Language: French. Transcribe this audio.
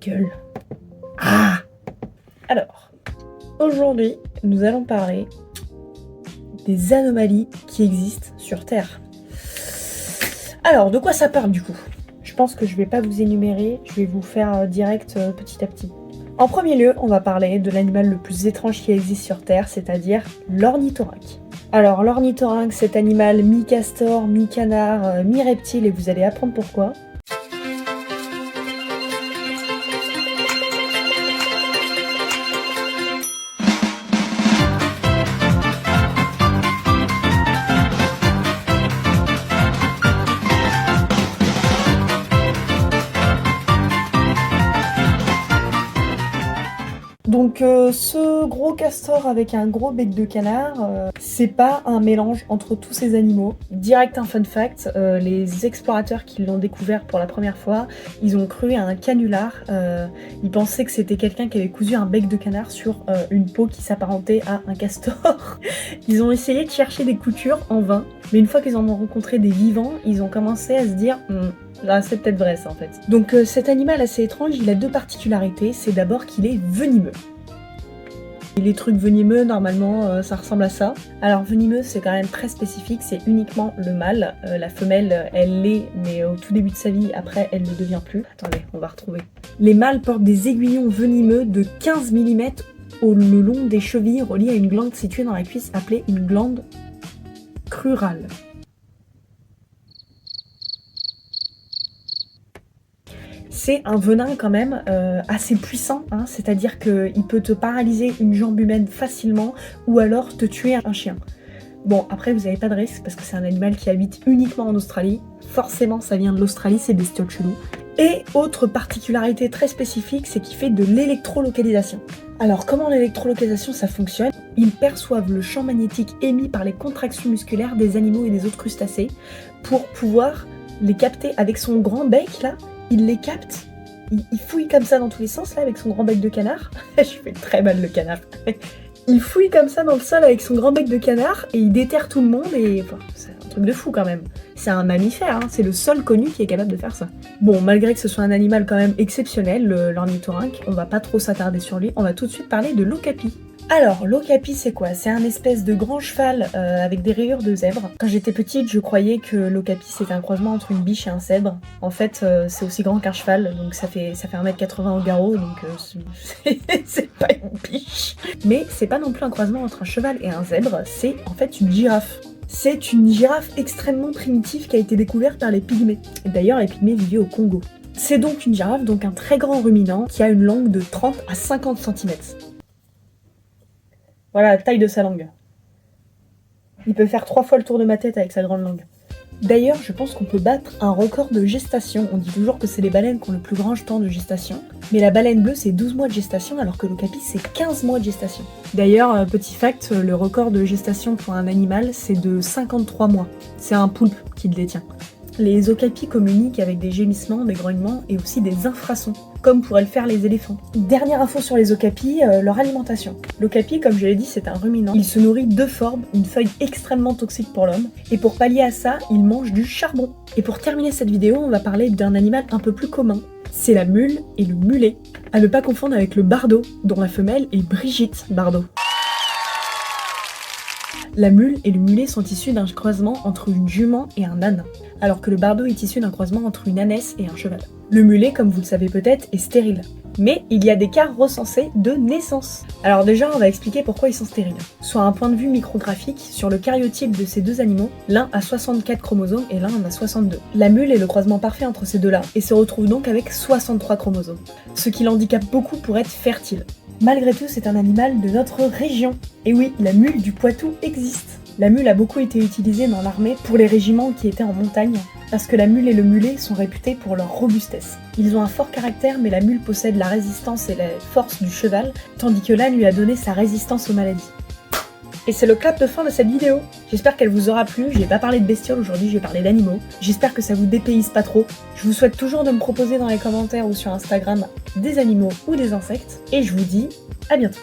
gueule. Ah! Alors, aujourd'hui, nous allons parler des anomalies qui existent sur Terre. Alors, de quoi ça parle du coup? Je pense que je vais pas vous énumérer, je vais vous faire direct petit à petit. En premier lieu, on va parler de l'animal le plus étrange qui existe sur Terre, c'est-à-dire l'ornithorynque. Alors, l'ornithorynque, cet animal mi-castor, mi-canard, mi-reptile, et vous allez apprendre pourquoi. Donc ce gros castor avec un gros bec de canard, c'est pas un mélange entre tous ces animaux. Direct un fun fact, les explorateurs qui l'ont découvert pour la première fois, ils ont cru à un canular. Ils pensaient que c'était quelqu'un qui avait cousu un bec de canard sur une peau qui s'apparentait à un castor. Ils ont essayé de chercher des coutures en vain, mais une fois qu'ils en ont rencontré des vivants, ils ont commencé à se dire là, c'est peut-être vrai ça en fait. Donc cet animal assez étrange, il a deux particularités. C'est d'abord qu'il est venimeux. Et les trucs venimeux, normalement, ça ressemble à ça. Alors venimeux, c'est quand même très spécifique, c'est uniquement le mâle. La femelle, elle l'est, mais au tout début de sa vie, après, elle ne le devient plus. Attendez, on va retrouver. Les mâles portent des aiguillons venimeux de 15 mm le long des chevilles, reliés à une glande située dans la cuisse, appelée une glande crurale. C'est un venin quand même assez puissant, hein, c'est-à-dire qu'il peut te paralyser une jambe humaine facilement ou alors te tuer un chien. Bon, après vous n'avez pas de risque parce que c'est un animal qui habite uniquement en Australie. Forcément, ça vient de l'Australie, ces bestioles cheloues. Et autre particularité très spécifique, c'est qu'il fait de l'électrolocalisation. Alors comment l'électrolocalisation ça fonctionne? Ils perçoivent le champ magnétique émis par les contractions musculaires des animaux et des autres crustacés pour pouvoir les capter avec son grand bec là. Il les capte, il fouille comme ça dans tous les sens là avec son grand bec de canard. Je fais très mal le canard. Il fouille comme ça dans le sol avec son grand bec de canard et il déterre tout le monde et enfin, c'est un truc de fou quand même. C'est un mammifère, hein, c'est le seul connu qui est capable de faire ça. Bon, malgré que ce soit un animal quand même exceptionnel, l'ornithorynque, on va pas trop s'attarder sur lui, on va tout de suite parler de l'okapi. Alors, l'okapi, c'est quoi? C'est un espèce de grand cheval avec des rayures de zèbre. Quand j'étais petite, je croyais que l'okapi, c'était un croisement entre une biche et un zèbre. En fait, c'est aussi grand qu'un cheval, donc ça fait 1m80 au garrot, donc c'est pas une biche. Mais c'est pas non plus un croisement entre un cheval et un zèbre, c'est en fait une girafe. C'est une girafe extrêmement primitive qui a été découverte par les pygmées. Et d'ailleurs, les pygmées vivaient au Congo. C'est donc une girafe, donc un très grand ruminant, qui a une langue de 30 à 50 cm. Voilà la taille de sa langue. Il peut faire 3 fois le tour de ma tête avec sa grande langue. D'ailleurs, je pense qu'on peut battre un record de gestation. On dit toujours que c'est les baleines qui ont le plus grand temps de gestation. Mais la baleine bleue, c'est 12 mois de gestation, alors que l'okapi, c'est 15 mois de gestation. D'ailleurs, petit fact, le record de gestation pour un animal, c'est de 53 mois. C'est un poulpe qui le détient. Les okapis communiquent avec des gémissements, des grognements et aussi des infrasons, comme pourraient le faire les éléphants. Dernière info sur les okapis, leur alimentation. L'okapi, comme je l'ai dit, c'est un ruminant. Il se nourrit de forbes, une feuille extrêmement toxique pour l'homme, et pour pallier à ça, il mange du charbon. Et pour terminer cette vidéo, on va parler d'un animal un peu plus commun. C'est la mule et le mulet. À ne pas confondre avec le bardeau, dont la femelle est Brigitte Bardot. La mule et le mulet sont issus d'un croisement entre une jument et un âne, alors que le bardeau est issu d'un croisement entre une ânesse et un cheval. Le mulet, comme vous le savez peut-être, est stérile. Mais il y a des cas recensés de naissance. Alors déjà, on va expliquer pourquoi ils sont stériles. Soit un point de vue micrographique, sur le karyotype de ces deux animaux, l'un a 64 chromosomes et l'un en a 62. La mule est le croisement parfait entre ces deux-là, et se retrouve donc avec 63 chromosomes, ce qui l'handicape beaucoup pour être fertile. Malgré tout, c'est un animal de notre région. Et oui, la mule du Poitou existe. La mule a beaucoup été utilisée dans l'armée pour les régiments qui étaient en montagne, parce que la mule et le mulet sont réputés pour leur robustesse. Ils ont un fort caractère, mais la mule possède la résistance et la force du cheval, tandis que l'âne lui a donné sa résistance aux maladies. Et c'est le clap de fin de cette vidéo. J'espère qu'elle vous aura plu, j'ai pas parlé de bestioles aujourd'hui, j'ai parlé d'animaux. J'espère que ça vous dépayse pas trop. Je vous souhaite toujours de me proposer dans les commentaires ou sur Instagram des animaux ou des insectes. Et je vous dis à bientôt.